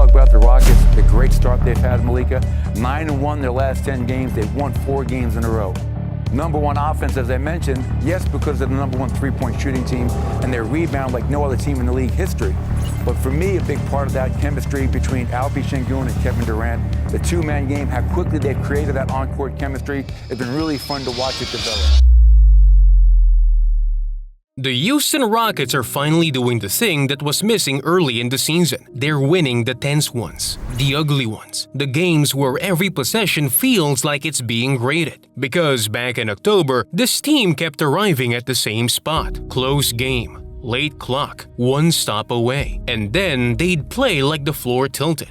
talk about the Rockets, the great start they've had, Malika. 9-1 their last 10 games. They've won 4 games in a row. Number one offense, as I mentioned, yes, because they're the number one three-point shooting team, and they rebound like no other team in the league history. But for me, a big part of that chemistry between Alpi Sengun and Kevin Durant, the two-man game, how quickly they've created that on-court chemistry, it's been really fun to watch it develop. The Houston Rockets are finally doing the thing that was missing early in the season. They're winning the tense ones, the ugly ones, the games where every possession feels like it's being graded. Because back in October, this team kept arriving at the same spot. Close game, late clock, one stop away, and then they'd play like the floor tilted.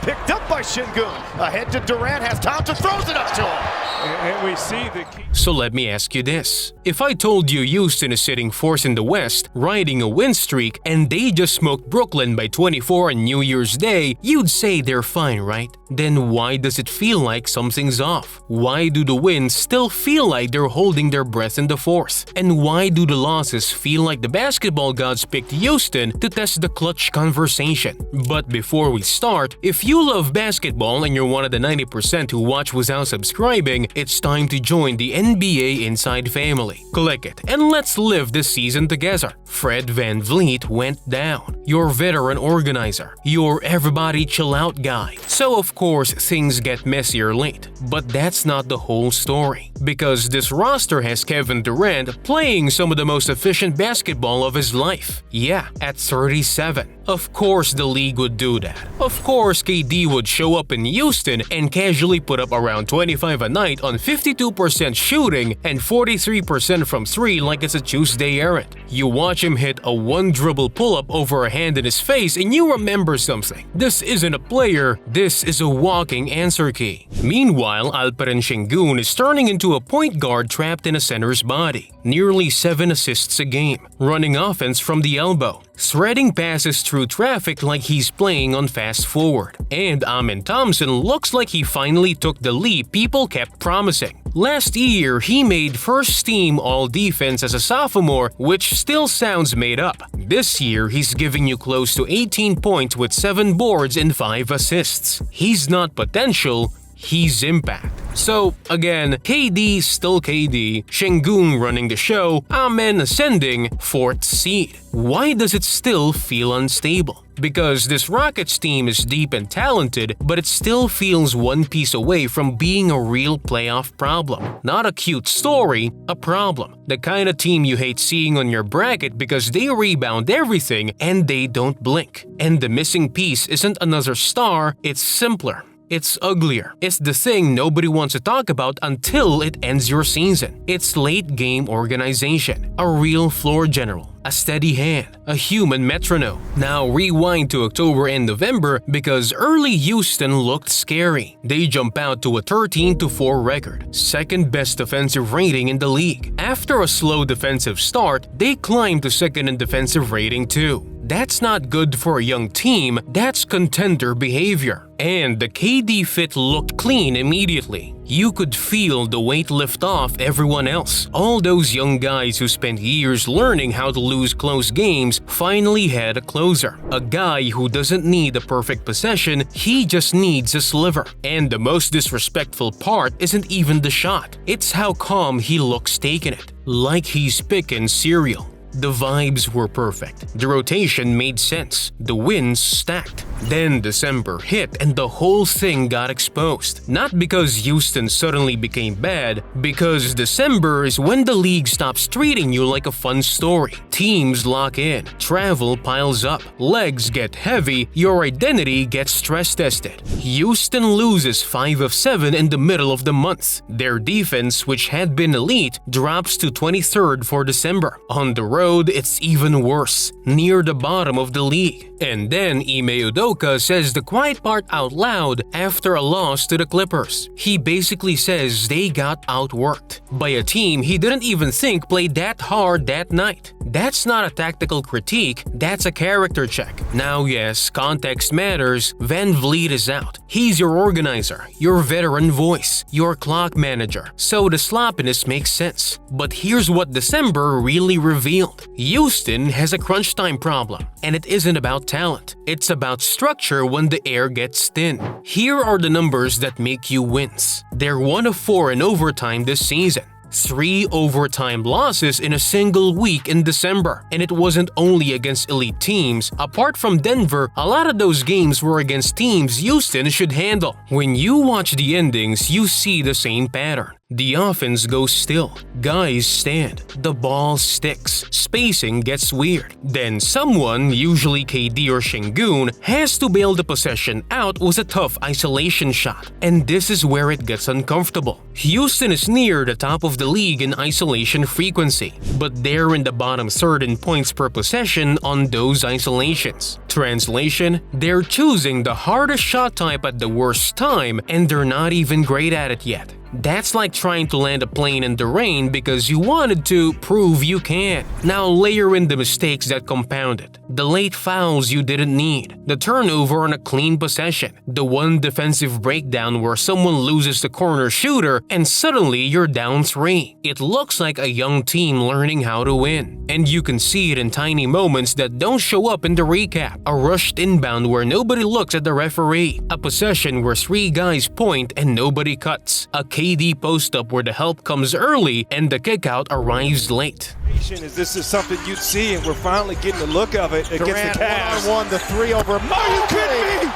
Picked up by Sengun, ahead to Durant, has Thompson, throws it up to him. And we see the key. So let me ask you this. If I told you Houston is sitting fourth in the West, riding a win streak, and they just smoked Brooklyn by 24 on New Year's Day, you'd say they're fine, right? Then why does it feel like something's off? Why do the wins still feel like they're holding their breath in the fourth? And why do the losses feel like the basketball gods picked Houston to test the clutch conversation? But before we start, if you love basketball and you're one of the 90% who watch without subscribing, it's time to join the NBA Inside family. Click it and let's live this season together. Fred VanVleet went down. Your veteran organizer. Your everybody chill out guy. So of course things get messier late. But that's not the whole story. Because this roster has Kevin Durant playing some of the most efficient basketball of his life. Yeah, at 37. Of course the league would do that. Of course KD would show up in Houston and casually put up around 25 a night on 52% shooting and 43% from 3 like it's a Tuesday errand. You watch him hit a one-dribble pull-up over a hand in his face and you remember something. This isn't a player, this is a walking answer key. Meanwhile, Alperen Sengun is turning into a point guard trapped in a center's body. Nearly 7 assists a game, running offense from the elbow, threading passes through traffic like he's playing on fast forward. And Amen Thompson looks like he finally took the leap people kept promising. Last year, he made first team all-defense as a sophomore, which still sounds made up. This year, he's giving you close to 18 points with 7 boards and 5 assists. He's not potential, he's impact. So, again, KD still KD, Sengun running the show, Amen ascending, 4th seed. Why does it still feel unstable? Because this Rockets team is deep and talented, but it still feels one piece away from being a real playoff problem. Not a cute story, a problem. The kind of team you hate seeing on your bracket because they rebound everything and they don't blink. And the missing piece isn't another star, it's simpler. It's uglier. It's the thing nobody wants to talk about until it ends your season. It's late game organization, a real floor general, a steady hand, a human metronome. Now rewind to October and November because early Houston looked scary. They jump out to a 13-4 record, second best defensive rating in the league. After a slow defensive start, they climbed to second in defensive rating too. That's not good for a young team, that's contender behavior. And the KD fit looked clean immediately. You could feel the weight lift off everyone else. All those young guys who spent years learning how to lose close games finally had a closer. A guy who doesn't need a perfect possession, he just needs a sliver. And the most disrespectful part isn't even the shot. It's how calm he looks taking it. Like he's picking cereal. The vibes were perfect. The rotation made sense. The wins stacked. Then December hit and the whole thing got exposed. Not because Houston suddenly became bad, because December is when the league stops treating you like a fun story. Teams lock in, travel piles up, legs get heavy, your identity gets stress tested. Houston loses 5 of 7 in the middle of the month. Their defense, which had been elite, drops to 23rd for December. On the road, it's even worse, near the bottom of the league. And then Ime Udoka says the quiet part out loud after a loss to the Clippers. He basically says they got outworked by a team he didn't even think played that hard that night. That's not a tactical critique, that's a character check. Now yes, context matters. Van Vliet is out. He's your organizer, your veteran voice, your clock manager. So the sloppiness makes sense. But here's what December really revealed. Houston has a crunch time problem, and it isn't about talent. It's about structure when the air gets thin. Here are the numbers that make you wince. They're 1 of 4 in overtime this season. 3 overtime losses in a single week in December. And it wasn't only against elite teams. Apart from Denver, a lot of those games were against teams Houston should handle. When you watch the endings, you see the same pattern. The offense goes still, guys stand, the ball sticks, spacing gets weird. Then someone, usually KD or Şengün, has to bail the possession out with a tough isolation shot. And this is where it gets uncomfortable. Houston is near the top of the league in isolation frequency, but they're in the bottom third in points per possession on those isolations. Translation, they're choosing the hardest shot type at the worst time, and they're not even great at it yet. That's like trying to land a plane in the rain because you wanted to prove you can. Now layer in the mistakes that compounded. The late fouls you didn't need. The turnover on a clean possession. The one defensive breakdown where someone loses the corner shooter and suddenly you're down 3. It looks like a young team learning how to win. And you can see it in tiny moments that don't show up in the recap. A rushed inbound where nobody looks at the referee. A possession where 3 guys point and nobody cuts. A KD post-up where the help comes early and the kickout arrives late. This is something you'd see, and we're finally getting a look of it against Durant, the Cavs. one-on-one, the 3 over. Are you kidding me?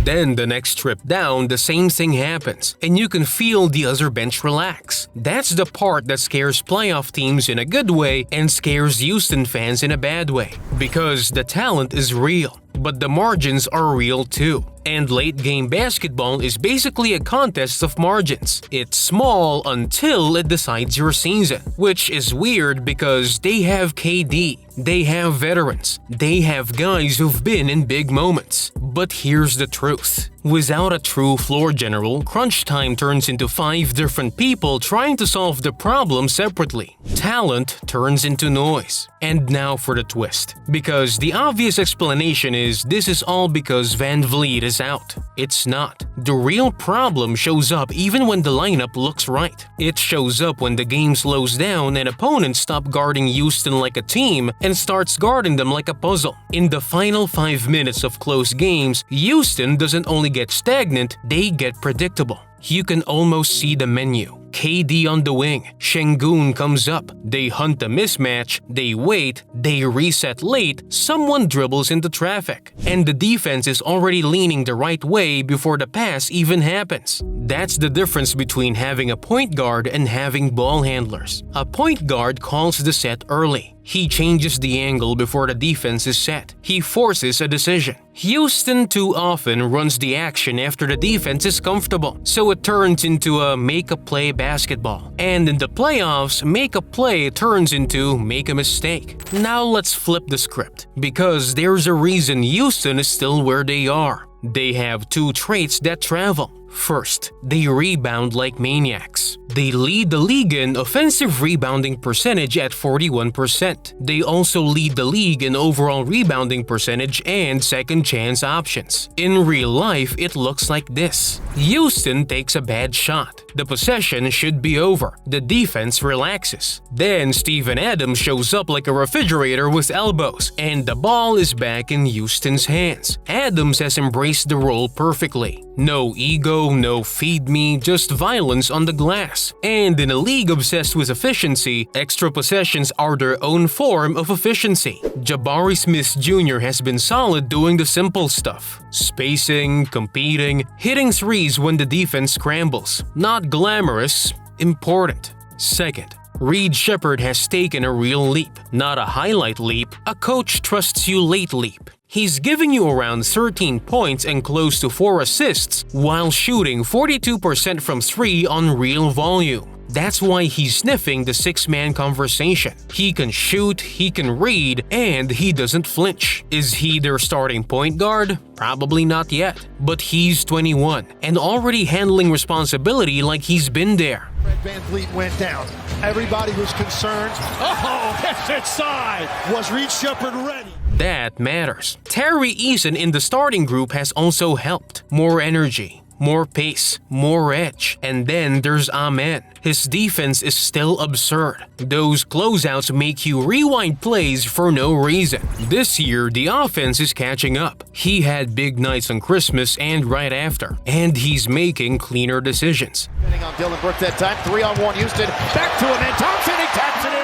Then the next trip down, the same thing happens, and you can feel the other bench relax. That's the part that scares playoff teams in a good way and scares Houston fans in a bad way. Because the talent is real, but the margins are real too. And late-game basketball is basically a contest of margins. It's small until it decides your season, which is weird because they have KD, they have veterans, they have guys who've been in big moments. But here's the truth. Without a true floor general, crunch time turns into 5 different people trying to solve the problem separately. Talent turns into noise. And now for the twist. Because the obvious explanation is this is all because Van Vliet is out. It's not. The real problem shows up even when the lineup looks right. It shows up when the game slows down and opponents stop guarding Houston like a team and starts guarding them like a puzzle. In the final 5 minutes of close games, Houston doesn't only get stagnant, they get predictable. You can almost see the menu. KD on the wing, Şengün comes up, they hunt a mismatch, they wait, they reset late, someone dribbles into traffic. And the defense is already leaning the right way before the pass even happens. That's the difference between having a point guard and having ball handlers. A point guard calls the set early. He changes the angle before the defense is set. He forces a decision. Houston too often runs the action after the defense is comfortable, so it turns into a make-a-play basketball. And in the playoffs, make-a-play turns into make a mistake. Now let's flip the script, because there's a reason Houston is still where they are. They have 2 traits that travel. First, they rebound like maniacs. They lead the league in offensive rebounding percentage at 41%. They also lead the league in overall rebounding percentage and second chance options. In real life, it looks like this. Houston takes a bad shot. The possession should be over. The defense relaxes. Then Steven Adams shows up like a refrigerator with elbows, and the ball is back in Houston's hands. Adams has embraced the role perfectly. No ego, no feed me, just violence on the glass. And in a league obsessed with efficiency, extra possessions are their own form of efficiency. Jabari Smith Jr. has been solid doing the simple stuff. Spacing, competing, hitting threes when the defense scrambles. Not glamorous, important. Second, Reed Shepherd has taken a real leap. Not a highlight leap, a coach trusts you late leap. He's giving you around 13 points and close to 4 assists while shooting 42% from 3 on real volume. That's why he's sniffing the 6-man conversation. He can shoot, he can read, and he doesn't flinch. Is he their starting point guard? Probably not yet. But he's 21 and already handling responsibility like he's been there. Van Vliet went down. Everybody was concerned. Oh, that's inside. Was Reed Shepherd ready? That matters. Terry Eason in the starting group has also helped. More energy, more pace, more edge. And then there's Amen. His defense is still absurd. Those closeouts make you rewind plays for no reason. This year, the offense is catching up. He had big nights on Christmas and right after, and he's making cleaner decisions. Hitting on Dylan Brooks that time. 3-on-1 Houston. Back to him, and Thompson, he taps it in.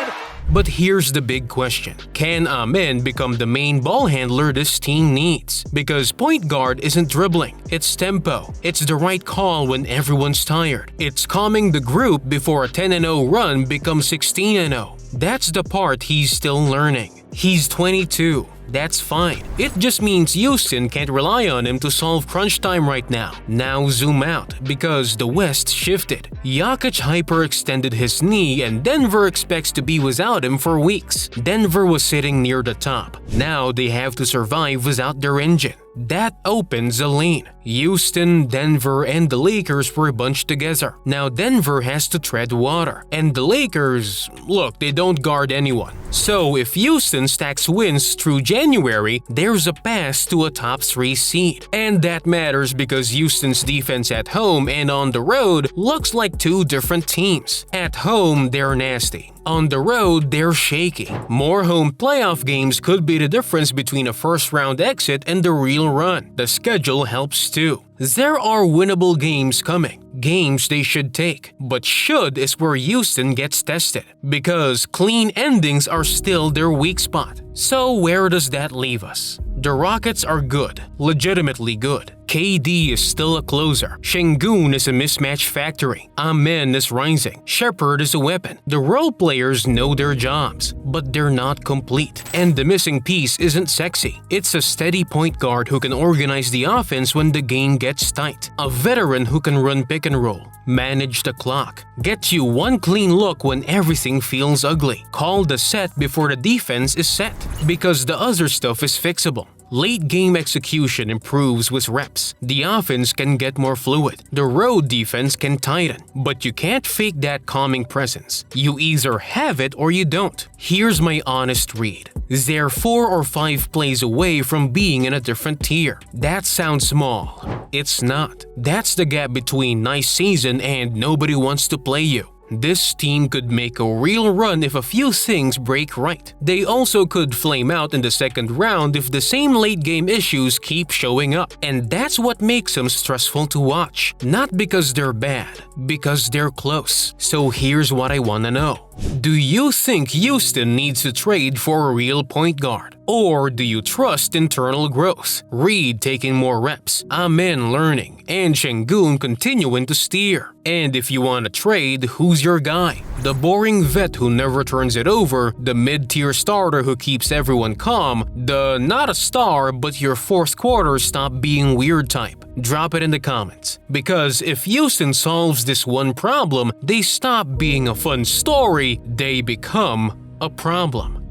But here's the big question. Can Amen become the main ball handler this team needs? Because point guard isn't dribbling. It's tempo. It's the right call when everyone's tired. It's calming the group before a 10-0 run becomes 16-0. That's the part he's still learning. He's 22. That's fine. It just means Houston can't rely on him to solve crunch time right now. Now zoom out, because the West shifted. Jokic hyperextended his knee and Denver expects to be without him for weeks. Denver was sitting near the top. Now they have to survive without their engine. That opens a lane. Houston, Denver, and the Lakers were bunched together. Now Denver has to tread water. And the Lakers, look, they don't guard anyone. So if Houston stacks wins through January, there's a pass to a top 3 seed. And that matters because Houston's defense at home and on the road looks like two different teams. At home, they're nasty. On the road, they're shaky. More home playoff games could be the difference between a first-round exit and the real run. The schedule helps too. There are winnable games coming. Games they should take. But should is where Houston gets tested. Because clean endings are still their weak spot. So where does that leave us? The Rockets are good. Legitimately good. KD is still a closer. Şengün is a mismatch factory. Amen is rising. Shepherd is a weapon. The role players know their jobs, but they're not complete. And the missing piece isn't sexy. It's a steady point guard who can organize the offense when the game gets tight. A veteran who can run pick and roll, manage the clock, get you one clean look when everything feels ugly. Call the set before the defense is set, because the other stuff is fixable. Late game execution improves with reps. The offense can get more fluid. The road defense can tighten. But you can't fake that calming presence. You either have it or you don't. Here's my honest read. They're 4 or 5 plays away from being in a different tier. That sounds small. It's not. That's the gap between nice season and nobody wants to play you. This team could make a real run if a few things break right. They also could flame out in the second round if the same late-game issues keep showing up. And that's what makes them stressful to watch. Not because they're bad, because they're close. So here's what I wanna know. Do you think Houston needs to trade for a real point guard? Or do you trust internal growth? Reed taking more reps, Amen learning, and Şengün continuing to steer. And if you want to trade, who's your guy? The boring vet who never turns it over, the mid-tier starter who keeps everyone calm, the not a star but your fourth quarter stop being weird type? Drop it in the comments. Because if Houston solves this one problem, they stop being a fun story, they become a problem.